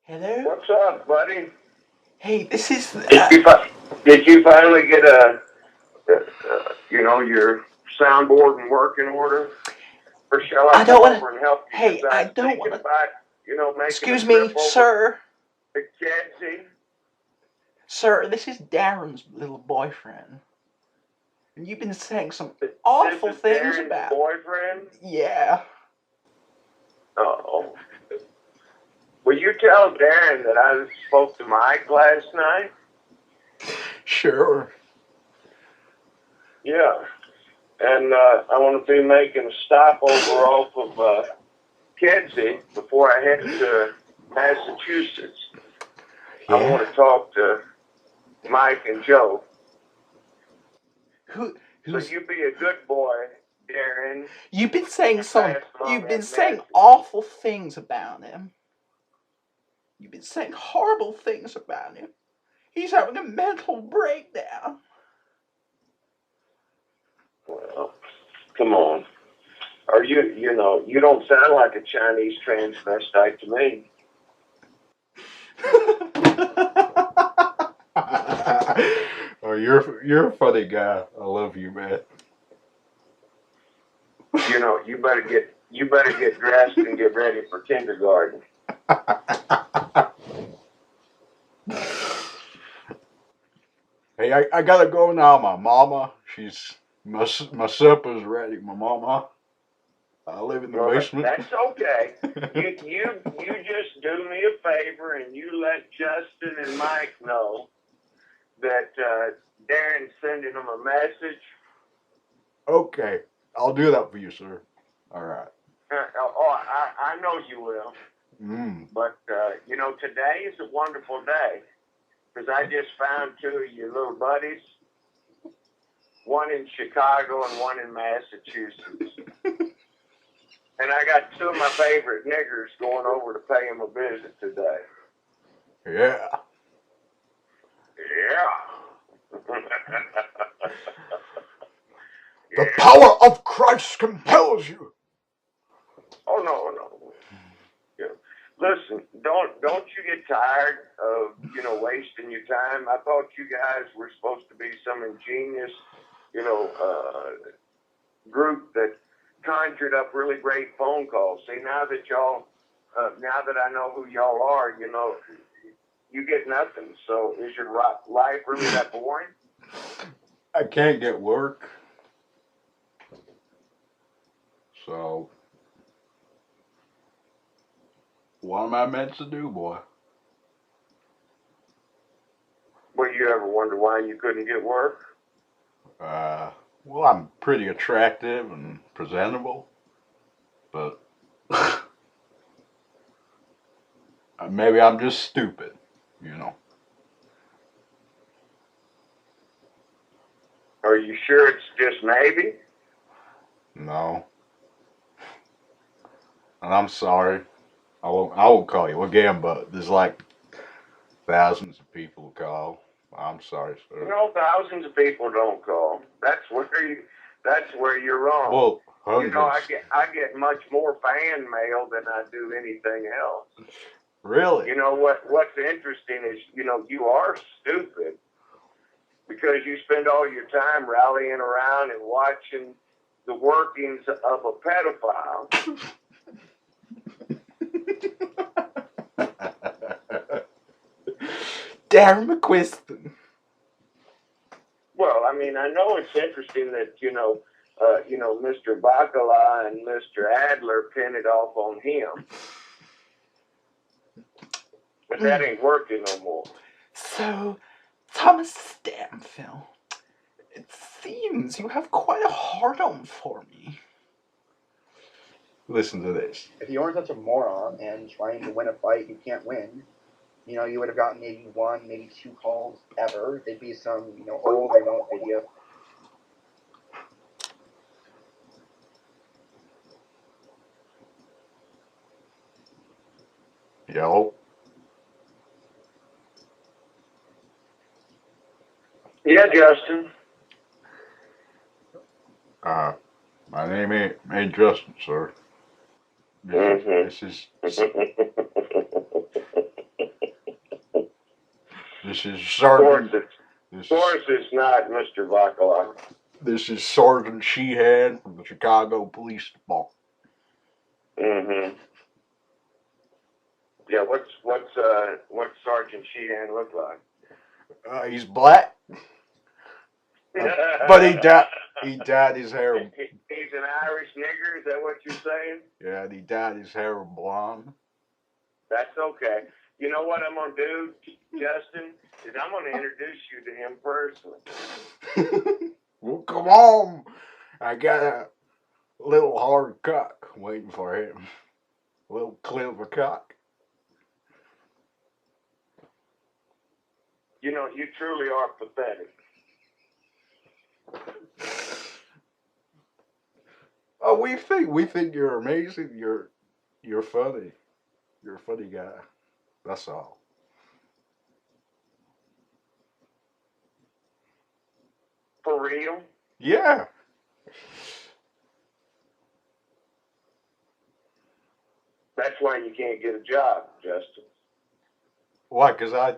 Hello? What's up, buddy? Hey, this is... Did you finally get your soundboard and work in order? Or shall I I don't come want to... over and help you? Hey, Because I I was don't want thinking to... about, making a Excuse trip me, over sir. to Kedzie. Sir, this is Darren's little boyfriend. And you've been saying some This awful is things Darren's about... boyfriend? Yeah. Uh-oh. Will you tell Darren that I spoke to Mike last night? Sure. Yeah. And I want to be making a stopover off of Kedzie before I head to Massachusetts. Yeah? I want to talk to Mike and Joe. So you be a good boy, Darren. You've been saying message. awful things about him. You've been saying horrible things about him. He's having a mental breakdown. Well, come on. Are you don't sound like a Chinese transvestite to me. Oh, you're a funny guy. I love you, man. You better get dressed and get ready for kindergarten. Hey, I gotta go now. My mama, my supper's ready. My mama. I live in the basement. That's okay. You just do me a favor and you let Justin and Mike know that Darren's sending them a message. Okay, I'll do that for you, sir. All right. I know you will. But today is a wonderful day because I just found two of your little buddies, one in Chicago and one in Massachusetts. And I got two of my favorite niggers going over to pay him a visit today. Yeah. Yeah. The power of Christ compels you. Oh no. Yeah. Listen, don't you get tired of wasting your time? I thought you guys were supposed to be some ingenious, group that conjured up really great phone calls. See, now that I know who y'all are, you get nothing. So is your life really that boring? I can't get work. So, what am I meant to do, boy? Well, you ever wonder why you couldn't get work? Well, I'm pretty attractive and presentable, but maybe I'm just stupid, Are you sure it's just maybe? No. And I'm sorry. I won't call you again, but there's like thousands of people call. I'm sorry, sir. Thousands of people don't call. That's where you're wrong. Well, hundreds. I get much more fan mail than I do anything else. Really? What's interesting is, you are stupid because you spend all your time rallying around and watching the workings of a pedophile. Darren McQuiston. Well, I know it's interesting that, Mr. Bacala and Mr. Adler pin it off on him. But that ain't working no more. So, Thomas Stamfil, it seems you have quite a hard-on for me. Listen to this. If you weren't such a moron and trying to win a fight you can't win, you would have gotten maybe one, maybe two calls ever. There'd be some, old remote video. Yo. Yeah, Justin. My name ain't Justin, sir. This is This is Of Sergeant. course it's not Mr. Bacala. This is Sergeant Sheehan from the Chicago Police Department. Mm-hmm. Yeah, what's Sergeant Sheehan look like? He's black, but he dyed his hair. He's an Irish nigger. Is that what you're saying? Yeah, he dyed his hair blonde. That's okay. You know what I'm gonna do, Justin? Is I'm gonna introduce you to him personally. Well, come on. I got a little hard cock waiting for him. A little clever cock. You know, you truly are pathetic. Oh, we think you're amazing. You're funny. You're a funny guy. That's all. For real? Yeah. That's why you can't get a job, Justin. Why? Because I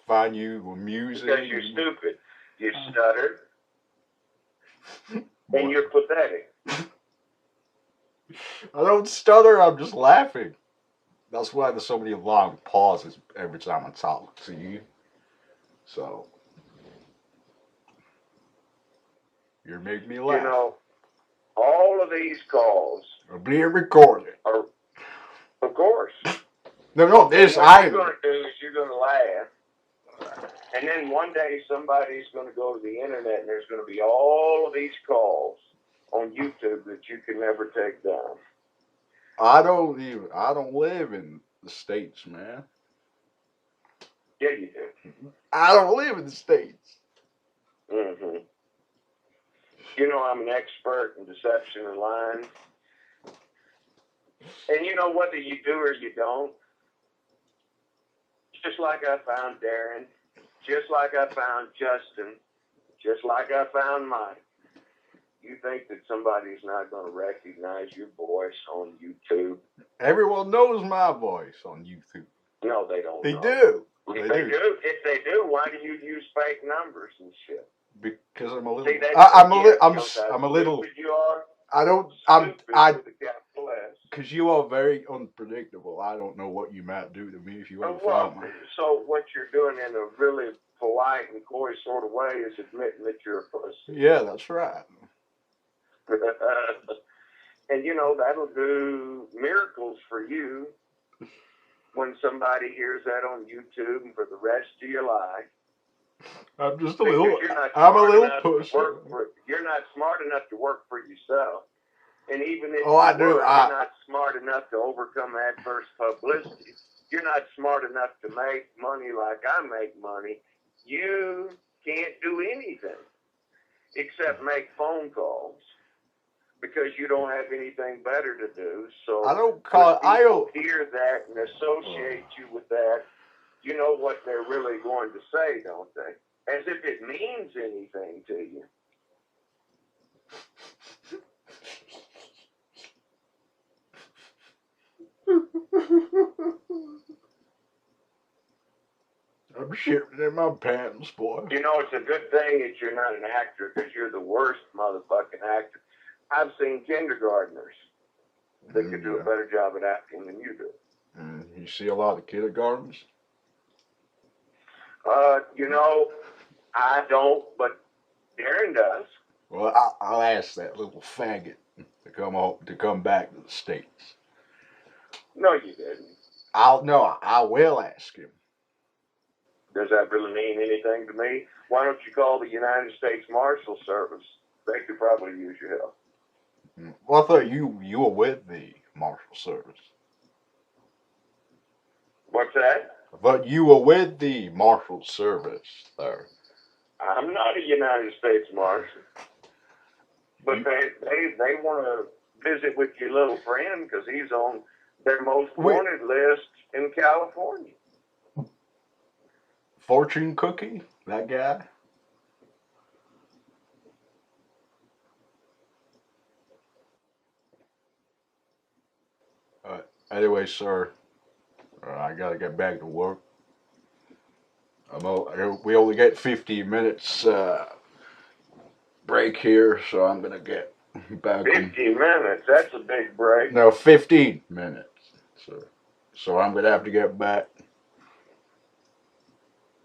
find you amusing. Because you're stupid. You stutter. And you're pathetic. I don't stutter, I'm just laughing. That's why there's so many long pauses every time I talk to you. So, you're making me laugh. You know, all of these calls are being recorded. Of course. No, this what you're going to do is you're going to laugh. And then one day somebody's going to go to the internet and there's going to be all of these calls on YouTube that you can never take down. I don't live in the States, man. Yeah, you do. I don't live in the States. Mm-hmm. You know, I'm an expert in deception and lying. And you know, whether you do or you don't, just like I found Darren, just like I found Justin, just like I found Mike, you think that somebody's not going to recognize your voice on YouTube? Everyone knows my voice on YouTube. No, they don't. They do. If they do, why do you use fake numbers and shit? Because I'm a little. See, I'm a little. You are. I don't. Because you are very unpredictable. I don't know what you might do to me if you ever find me. So what you're doing in a really polite and coy sort of way is admitting that you're a pussy. Yeah, that's right. And you know, that'll do miracles for you when somebody hears that on YouTube and for the rest of your life. I'm just a little. I'm a little pussy. You're not smart enough to work for yourself. And even if you're not smart enough to overcome adverse publicity, you're not smart enough to make money like I make money. You can't do anything except make phone calls because you don't have anything better to do. So I don't call. I don't hear that and associate you with that. You know what they're really going to say, don't they? As if it means anything to you. I'm shivering in my pants, boy. You know, it's a good thing that you're not an actor because you're the worst motherfucking actor. I've seen kindergartners that could do a better job at acting than you do. You see a lot of kindergartners? You know, I don't, but Darren does. Well, I'll ask that little faggot to come back to the States. No, you didn't. I will ask him. Does that really mean anything to me? Why don't you call the United States Marshal Service? They could probably use your help. Well, I thought you were with the Marshal Service. What's that? I thought you were with the Marshal Service, sir. I'm not a United States Marshal. But they want to visit with your little friend because he's on their most wanted list in California. Fortune Cookie? That guy? Anyway, sir, I gotta get back to work. We only get 15 minutes break here, so I'm gonna get back. 15 minutes. That's a big break. No, 15 minutes. So I'm gonna have to get back.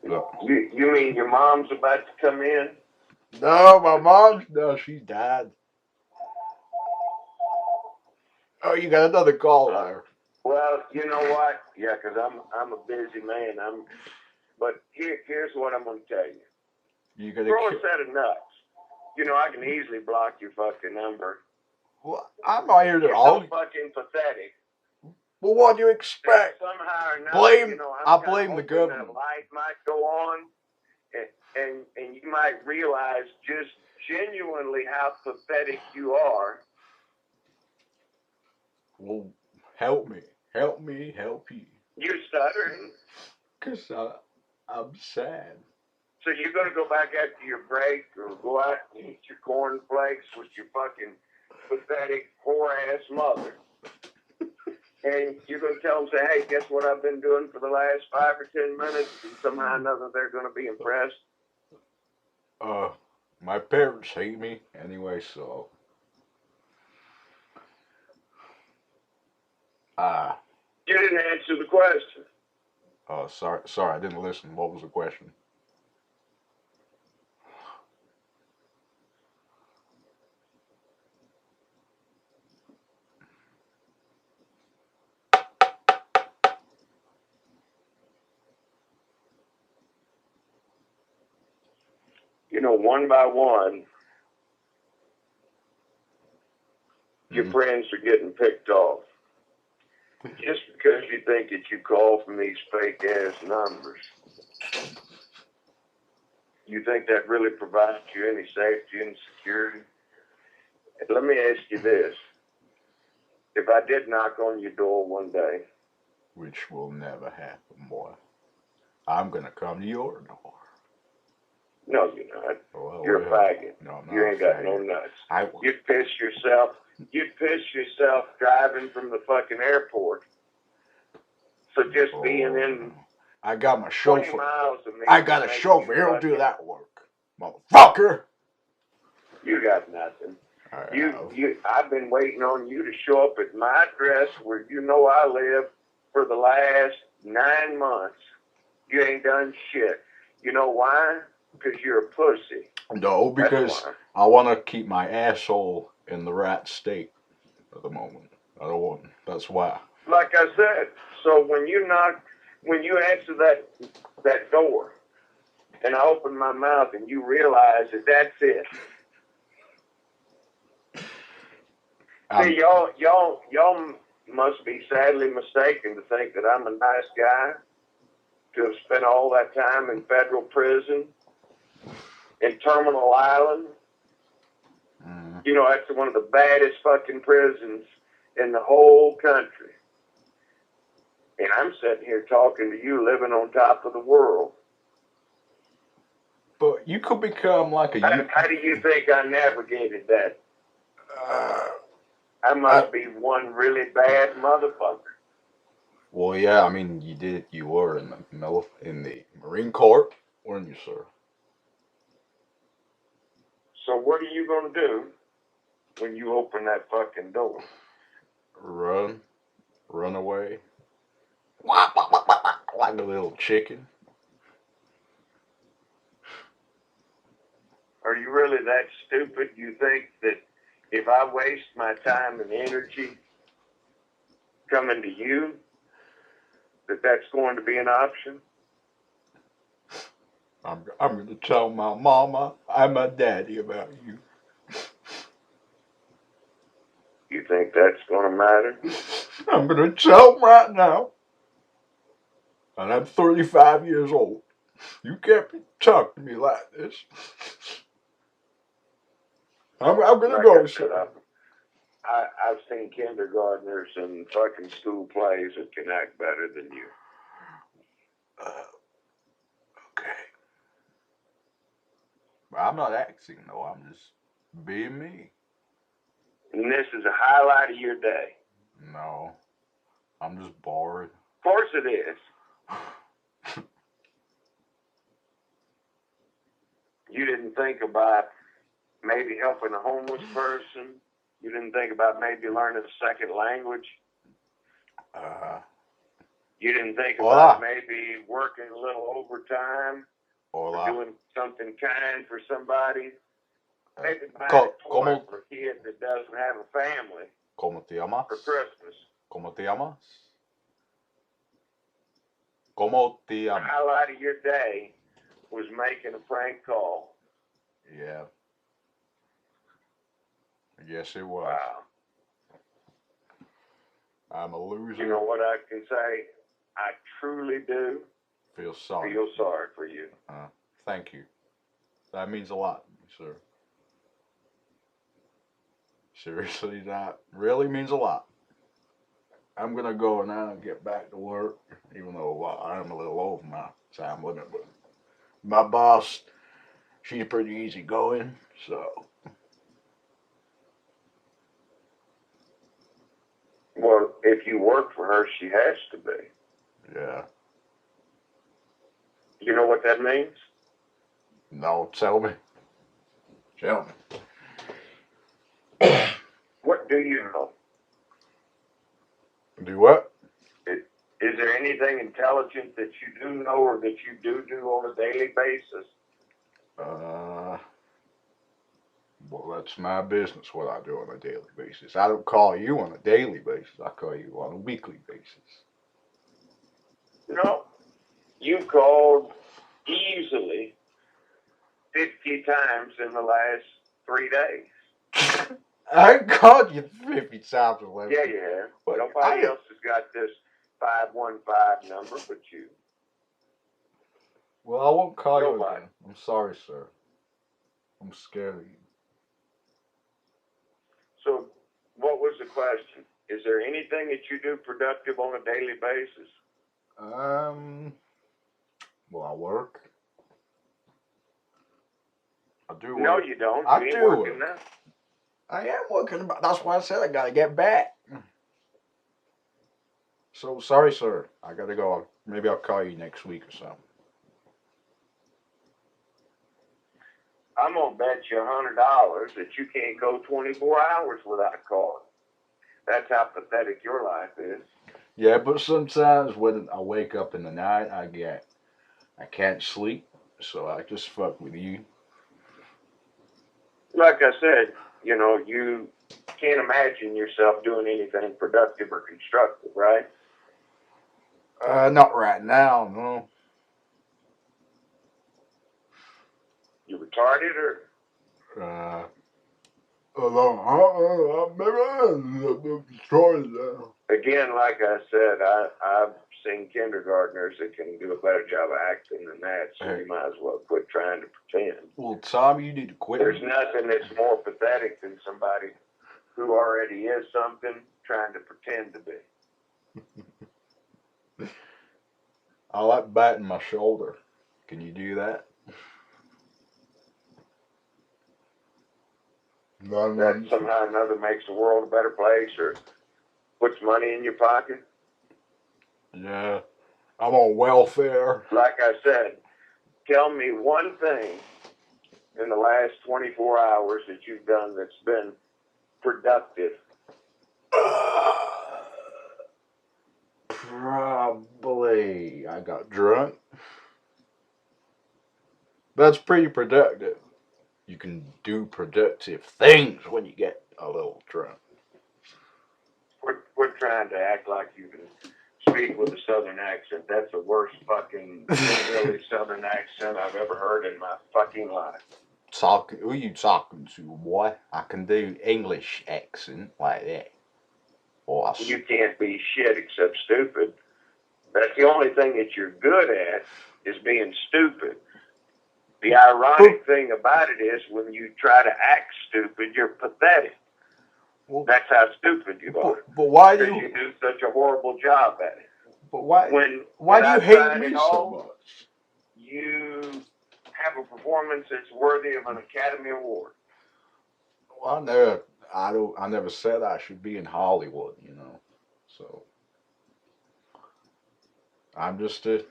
You mean your mom's about to come in? No, my mom's no, she died. Oh, you got another call there. Well, you know what? Yeah, 'cause I'm a busy man. But here's what I'm gonna tell you. You gotta Throw a set of nuts. You know, I can easily block your fucking number. Well, I'm not here to You're so fucking pathetic. Well, what do you expect? Somehow or another, Blame. I blame the government. That light might go on, and you might realize just genuinely how pathetic you are. Well, help me. Help me. Help you. You're stuttering. 'Cause I'm sad. So you're going to go back after your break or go out and eat your cornflakes with your fucking pathetic, poor-ass mother. And you're going to tell them, say, hey, guess what I've been doing for the last 5 or 10 minutes? And somehow or another they're going to be impressed. My parents hate me anyway, so. You didn't answer the question. Oh, sorry, I didn't listen. What was the question? You know, one by one, your friends are getting picked off. Just because you think that you call from these fake-ass numbers. You think that really provides you any safety and security? Let me ask you this. If I did knock on your door one day. Which will never happen, boy. I'm going to come to your door. No, you're not. You're a faggot. No, I'm not. You ain't got no nuts. You'd piss yourself driving from the fucking airport. So just being in. I got my chauffeur. 20 miles of me. I got a chauffeur. He'll do that work, motherfucker. You got nothing. I've been waiting on you to show up at my address where you know I live for the last 9 months. You ain't done shit. You know why? Because you're a pussy. No, because I want to keep my asshole in the right state at the moment. I don't want. That's why. Like I said, so when you answer that door, and I open my mouth and you realize that that's it. See, y'all must be sadly mistaken to think that I'm a nice guy to have spent all that time in federal prison in Terminal Island. You know, that's one of the baddest fucking prisons in the whole country. And I'm sitting here talking to you living on top of the world. But you could become like a... How do you think I navigated that? I must be one really bad motherfucker. Well, yeah, I mean, you did. You were in the Marine Corps, weren't you, sir? So what are you going to do when you open that fucking door? Run away, like a little chicken. Are you really that stupid? You think that if I waste my time and energy coming to you, that's going to be an option? I'm going to tell my mama and my daddy about you. You think that's going to matter? I'm going to tell them right now. And I'm 35 years old. You can't be talking to me like this. I'm going to go, sir. I've seen kindergartners and fucking school plays that can act better than you. Okay. I'm not acting, though. I'm just being me. And this is a highlight of your day. No. I'm just bored. Of course it is. You didn't think about maybe helping a homeless person. You didn't think about maybe learning a second language. You didn't think about maybe working a little overtime or doing something kind for somebody. Maybe buying a toy for a kid that doesn't have a family. ¿Cómo te llamas? For Christmas. ¿Cómo te llamas? ¿Cómo te llamas? The highlight of your day was making a prank call. Yeah. Yes, it was. Wow. I'm a loser. You know what I can say? I truly do feel sorry for you. Thank you. That means a lot to me, sir. Seriously, that really means a lot. I'm going to go now and get back to work, even though I'm a little over my time limit. But my boss, she's pretty easygoing, so. Well, if you work for her, she has to be. Yeah. You know what that means? No, tell me. Tell me. What do you know? Do what? Is there anything intelligent that you do know or that you do on a daily basis? Well, that's my business, what I do on a daily basis. I don't call you on a daily basis. I call you on a weekly basis. No. You called easily 50 times in the last 3 days. I called you 50 times in the last. Yeah. Nobody else has got this 515 number but you. Well, I won't call you again. I'm sorry, sir. I'm scared of you. So, what was the question? Is there anything that you do productive on a daily basis? Well, I work. I do work. No, you don't. I you ain't do working work. now. I am working. That's why I said I gotta get back. So, sorry, sir. I gotta go. Maybe I'll call you next week or something. I'm gonna bet you $100 that you can't go 24 hours without calling. That's how pathetic your life is. Yeah, but sometimes when I wake up in the night, I can't sleep, so I just fuck with you. Like I said, you can't imagine yourself doing anything productive or constructive, right? Not right now, no. You retarded or? Maybe I'm destroyed now. Again, like I said, I've seen kindergartners that can do a better job of acting than that, so you might as well quit trying to pretend. Well, Tom, you need to quit. There's nothing that's more pathetic than somebody who already is something trying to pretend to be. I like biting my shoulder. Can you do that? That somehow or another makes the world a better place or puts money in your pocket? Yeah. I'm on welfare. Like I said, tell me one thing in the last 24 hours that you've done that's been productive. Probably I got drunk. That's pretty productive. You can do productive things when you get a little drunk. We're trying to act like you can speak with a southern accent. That's the worst fucking really southern accent I've ever heard in my fucking life. Who are you talking to, boy? I can do English accent like that. You can't be shit except stupid. That's the only thing that you're good at is being stupid. The ironic thing about it is when you try to act stupid, you're pathetic. Well, that's how stupid you are. But why do you do such a horrible job at it? But why do you hate me so much? You have a performance that's worthy of an Academy Award. Well, I never said I should be in Hollywood, So I'm just a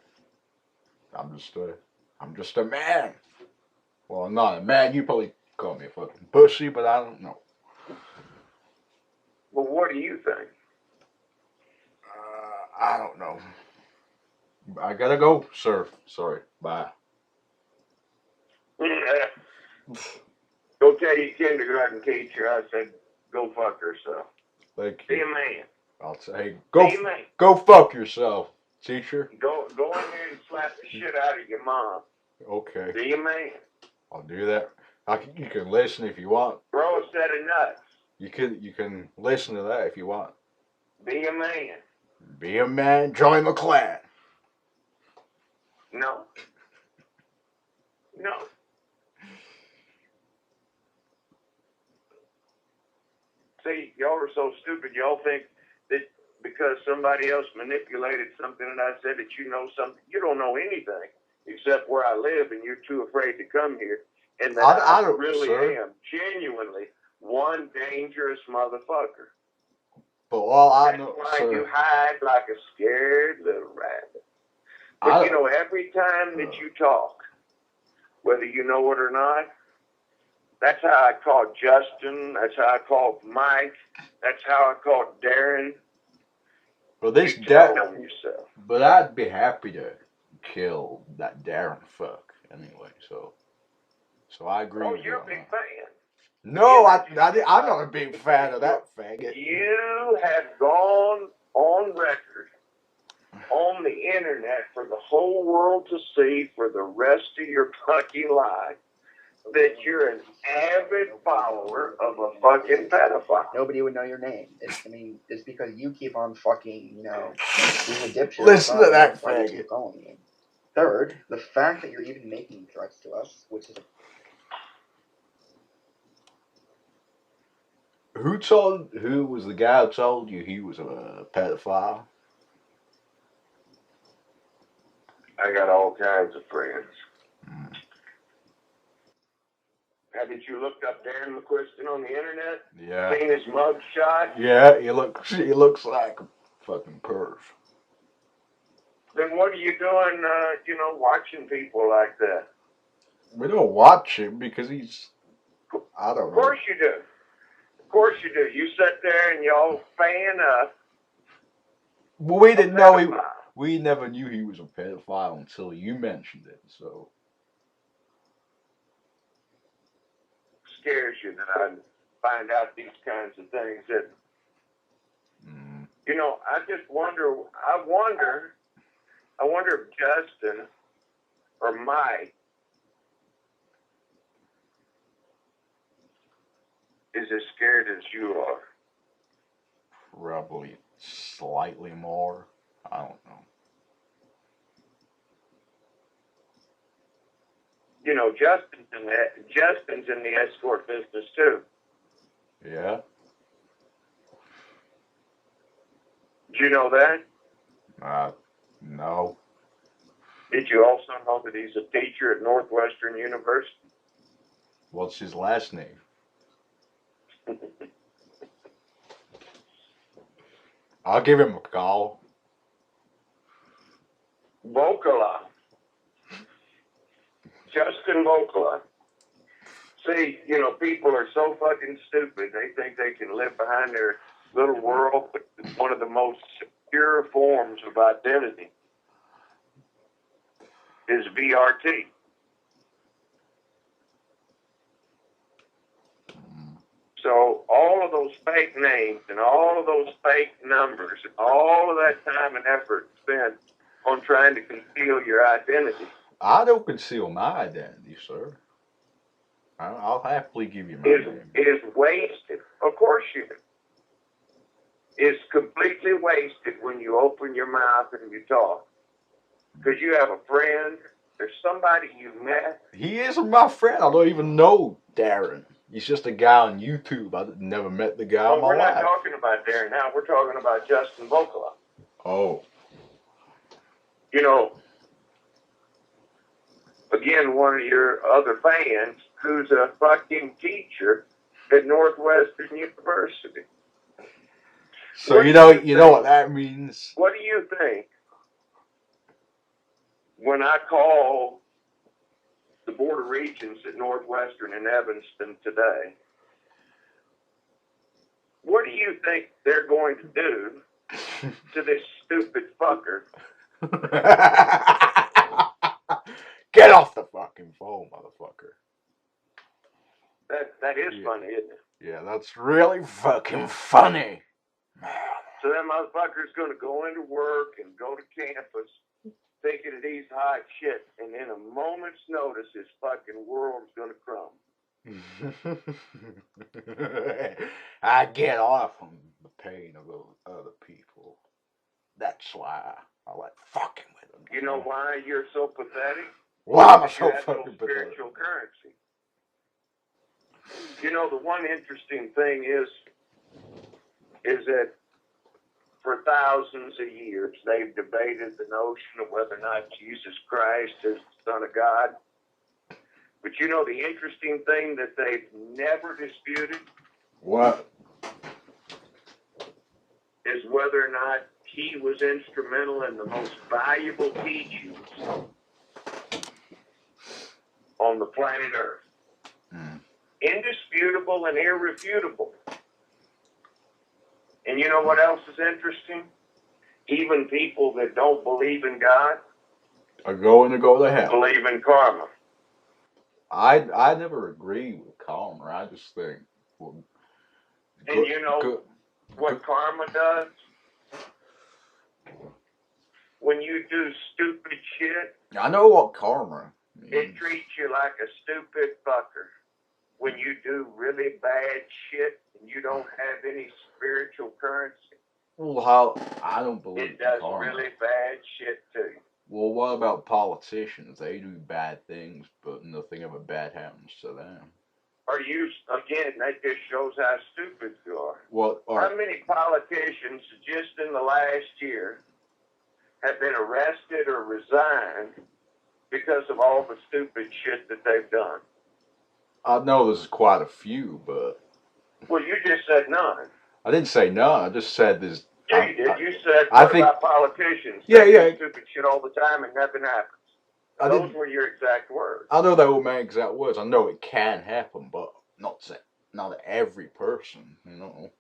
man. Well, I'm not a man. You probably call me a fucking pussy, but I don't know. Well, what do you think? I don't know. I gotta go, sir. Sorry. Bye. Go tell your kindergarten teacher I said go fuck herself. Thank Be you. a man. I'll say, Be a man. go fuck yourself, teacher. Go in there and slap the shit out of your mom. Okay. Be a man. I'll do that. You can listen if you want. Grow a set of nuts. You can listen to that if you want. Be a man. Be a man. Join the clan. No. No. See, y'all are so stupid. Y'all think that because somebody else manipulated something that I said that you know something. You don't know anything except where I live, and you're too afraid to come here. And that I don't, really sir. am genuinely one dangerous motherfucker. But all I That's know, why sir. you hide like a scared little rabbit. But you know, every time that you talk, whether you know it or not, that's how I called Justin. That's how I called Mike. That's how I called Darren. Well, this You tell them yourself. But I'd be happy to kill that Darren fuck anyway. So I agree. Oh, with you're you a big on that. fan. No, I'm not a big fan of that faggot. You have gone on record on the internet for the whole world to see for the rest of your fucking life that you're an avid follower of a fucking pedophile. Nobody would know your name. It's because you keep on fucking, being a dipshit. Listen to that why they faggot. keep calling you. Third, the fact that you're even making threats to us, which is Who was the guy who told you he was a pedophile? I got all kinds of friends. Haven't you looked up Darren McQuiston on the internet? Yeah. Seen his mug shot? Yeah, he looks like a fucking perv. Then what are you doing, watching people like that? We don't watch him because he's, I don't know. Of course you do. Of course you do. You sit there and y'all fan up. Well, we didn't know we never knew he was a pedophile until you mentioned it, so. Scares you that I find out these kinds of things that, I just wonder, I wonder if Justin or Mike is as scared as you are. Probably slightly more. I don't know. Justin's in the escort business too. Yeah? Did you know that? No. Did you also know that he's a teacher at Northwestern University? What's his last name? I'll give him a call. Vokola. Justin Vokola. See, people are so fucking stupid. They think they can live behind their little world. It's one of the most secure forms of identity is VRT. So all of those fake names and all of those fake numbers and all of that time and effort spent on trying to conceal your identity. I don't conceal my identity, sir. I'll happily give you my name. Is wasted. Of course you do. It's completely wasted when you open your mouth and you talk. Because you have a friend, there's somebody you met. He isn't my friend. I don't even know Darren. He's just a guy on YouTube. I never met the guy in my life. We're not talking about Darren now. We're talking about Justin Vokola. Oh. Again, one of your other fans who's a fucking teacher at Northwestern University. So you know what that means? What do you think when I call the Board of Regents at Northwestern in Evanston today. What do you think they're going to do to this stupid fucker? Get off the fucking phone, motherfucker. That is funny, isn't it? Yeah, that's really fucking funny. Man. So that motherfucker's going to go into work and go to campus thinking that he's hot shit, and in a moment's notice, his fucking world's going to crumble. I get off on the pain of those other people. That's why I like fucking with them. You know why you're so pathetic? Why am I so You have fucking no pathetic? spiritual currency. You know, the one interesting thing is that for thousands of years they've debated the notion of whether or not Jesus Christ is the Son of God. But you know the interesting thing that they've never disputed? What? Is whether or not he was instrumental in the most valuable teachings on the planet Earth. Indisputable and irrefutable. And you know what else is interesting? Even people that don't believe in God are going to go to hell. Believe in karma. I never agree with karma. I just think, well, and you know what karma does? When you do stupid shit, I know what karma means. It treats you like a stupid fucker. When you do really bad shit and you don't have any spiritual currency. Well, how? I don't believe it does karma. Really bad shit too. Well, what about politicians? They do bad things, but nothing ever bad happens to them. Are you, again, that just shows how stupid you are. What are... How many politicians just in the last year have been arrested or resigned because of all the stupid shit that they've done? I know there's quite a few, but... Well, you just said none. I didn't say none. I just said there's... Yeah, you did. You said, what about politicians? Yeah. They do stupid shit all the time and nothing happens. Those were your exact words. I know they were my exact words. I know it can happen, but not every person, you know.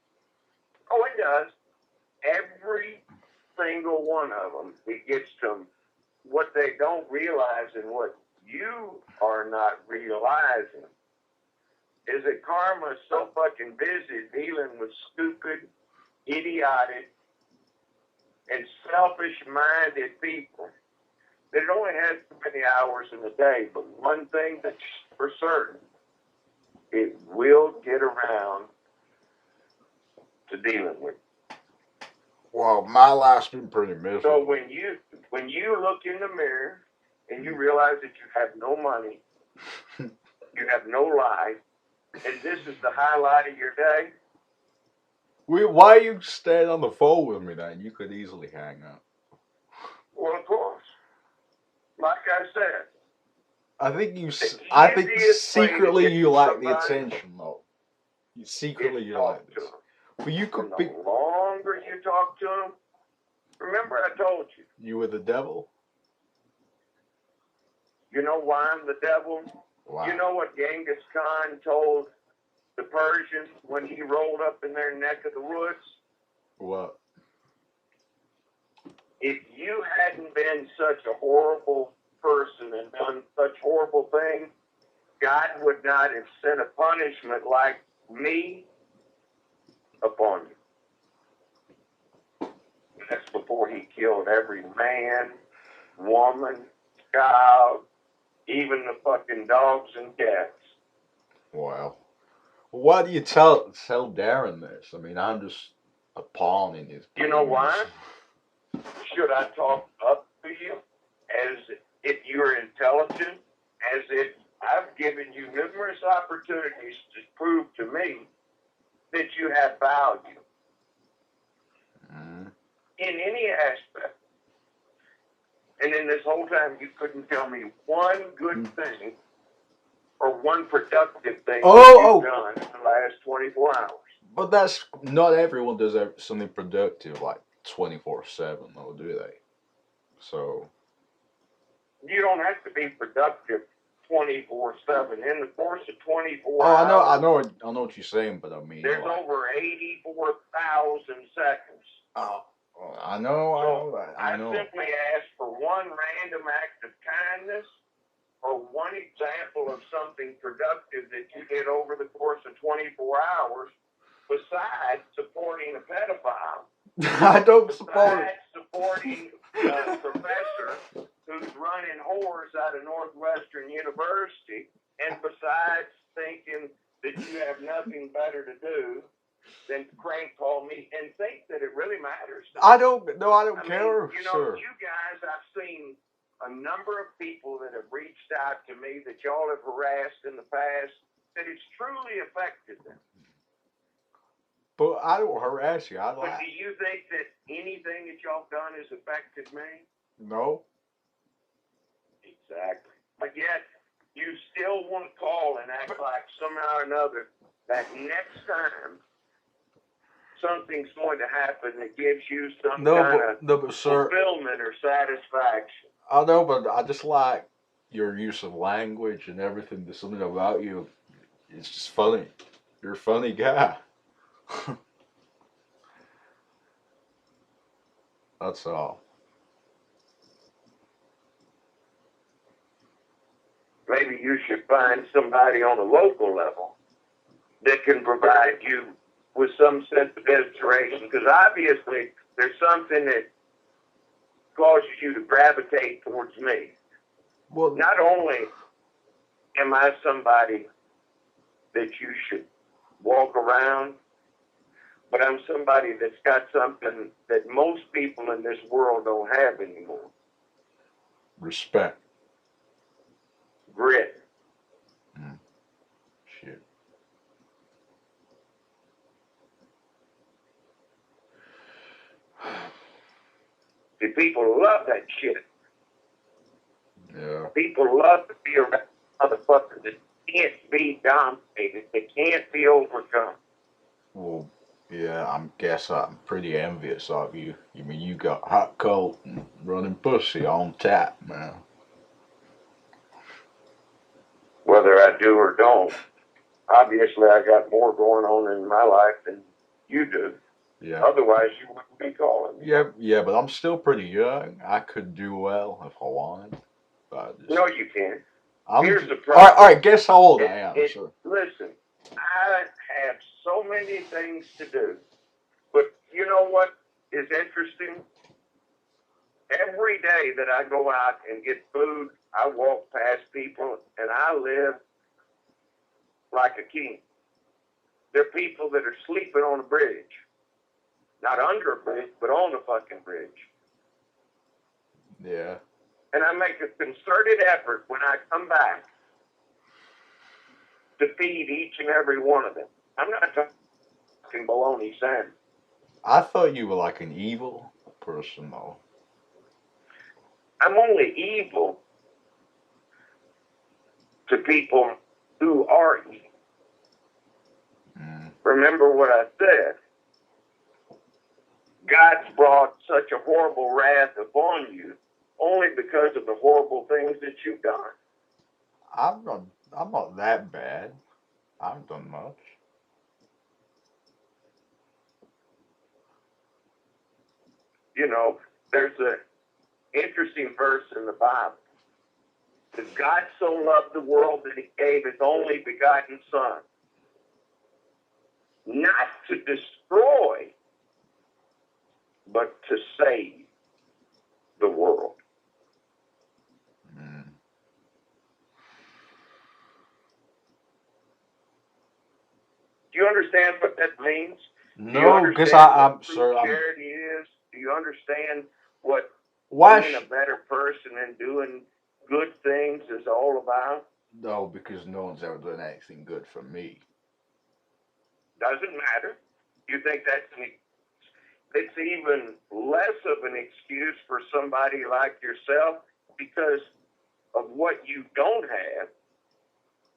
Oh, it does. Every single one of them, it gets to them. What they don't realize and what you are not realizing is that karma is so fucking busy dealing with stupid, idiotic, and selfish-minded people that it only has so many hours in a day. But one thing that's for certain, it will get around to dealing with. Well, my life's been pretty miserable. So when you look in the mirror and you realize that you have no money, you have no life, and this is the highlight of your day. Why are you staying on the phone with me then? You could easily hang up. Well, of course. Like I said. I think secretly you like the attention, though. Secretly you like this. But you could be... The longer you talk to him, remember I told you. You were the devil? You know why I'm the devil? Why? You know what Genghis Khan told the Persians when he rolled up in their neck of the woods? What? If you hadn't been such a horrible person and done such horrible things, God would not have sent a punishment like me upon you. That's before he killed every man, woman, child, even the fucking dogs and cats. Wow. Well, why do you tell Darren this? I mean, I'm just a pawn in his games. You know why? Should I talk up to you as if you're intelligent, as if I've given you numerous opportunities to prove to me that you have value in any aspect. And in this whole time, you couldn't tell me one good thing or one productive thing you've done in the last 24 hours. But that's not everyone does something productive like 24/7, though, do they? So you don't have to be productive 24/7. In the course of 24 Oh, hours, I know what you're saying, but I mean, there's like, over 84,000 seconds. oh, I know, I know. Simply ask for one random act of kindness or one example of something productive that you did over the course of 24 hours, besides supporting a pedophile. I don't support it. Besides supporting a professor who's running whores out of Northwestern University, and besides thinking that you have nothing better to do than crank call me and think that it really matters. I don't care, mean, sir. You guys, I've seen a number of people that have reached out to me that y'all have harassed in the past, that it's truly affected them. But I don't harass you. But do you think that anything that y'all done has affected me? No. Exactly. But yet, you still want to call and act like somehow or another that next time something's going to happen that gives you some kind of fulfillment or satisfaction. I know, but I just like your use of language and everything. There's something about you. It's just funny. You're a funny guy. That's all. Maybe you should find somebody on a local level that can provide you with some sense of inspiration, because obviously there's something that causes you to gravitate towards me. Well, not only am I somebody that you should walk around, but I'm somebody that's got something that most people in this world don't have anymore. Respect. Grit. Shit. See, people love that shit. Yeah. People love to be around motherfuckers that can't be dominated, that can't be overcome. Well, yeah, I'm pretty envious of you. You mean you got hot coat and running pussy on tap, man. Whether I do or don't, obviously I got more going on in my life than you do. Yeah. Otherwise, you wouldn't be calling me. Yeah, but I'm still pretty young. I could do well if I wanted. No, you can't. Here's the problem. All right, guess how old I am, sir. Listen, I have so many things to do. But you know what is interesting? Every day that I go out and get food, I walk past people, and I live like a king. There are people that are sleeping on a bridge. Not under a bridge, but on a fucking bridge. Yeah. And I make a concerted effort when I come back to feed each and every one of them. I'm not talking bologna sandwich. I thought you were like an evil person, though. I'm only evil to people who are evil. Remember what I said. God's brought such a horrible wrath upon you only because of the horrible things that you've done. I'm not that bad. I haven't done much. You know, there's an interesting verse in the Bible. That God so loved the world that he gave his only begotten Son, not to destroy, but to save the world. Do you understand what that means? No, because I'm sir. Charity is. Do you understand what being a better person and doing good things is all about? No, because no one's ever done anything good for me. Doesn't matter. You think it's even less of an excuse for somebody like yourself because of what you don't have.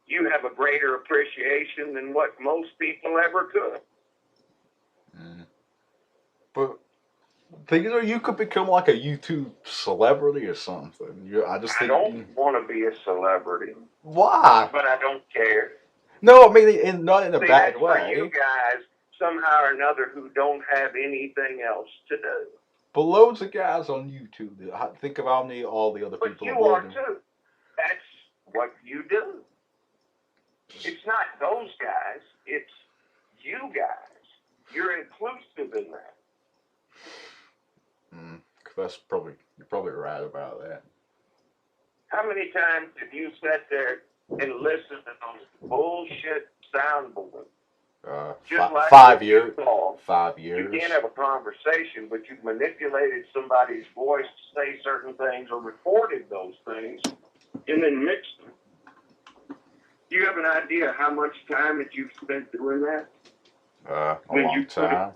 You have a greater appreciation than what most people ever could. But Things are, you could become like a YouTube celebrity or something. I just I think. don't want to be a celebrity, Why? but I don't care. No, I mean, not in a See, bad that's for you way. guys somehow or another who don't have anything else to do. But loads of guys on YouTube. Think of how many all the other But people you in the world are do. too. That's what you do. It's not those guys. It's you guys. You're inclusive in that. You're probably right about that. How many times have you sat there and listened to those bullshit soundboards? Just like 5 years. Paul, 5 you years. can't have a conversation, but you've manipulated somebody's voice to say certain things or recorded those things and then mixed them. Do you have an idea how much time that you've spent doing that? A long time.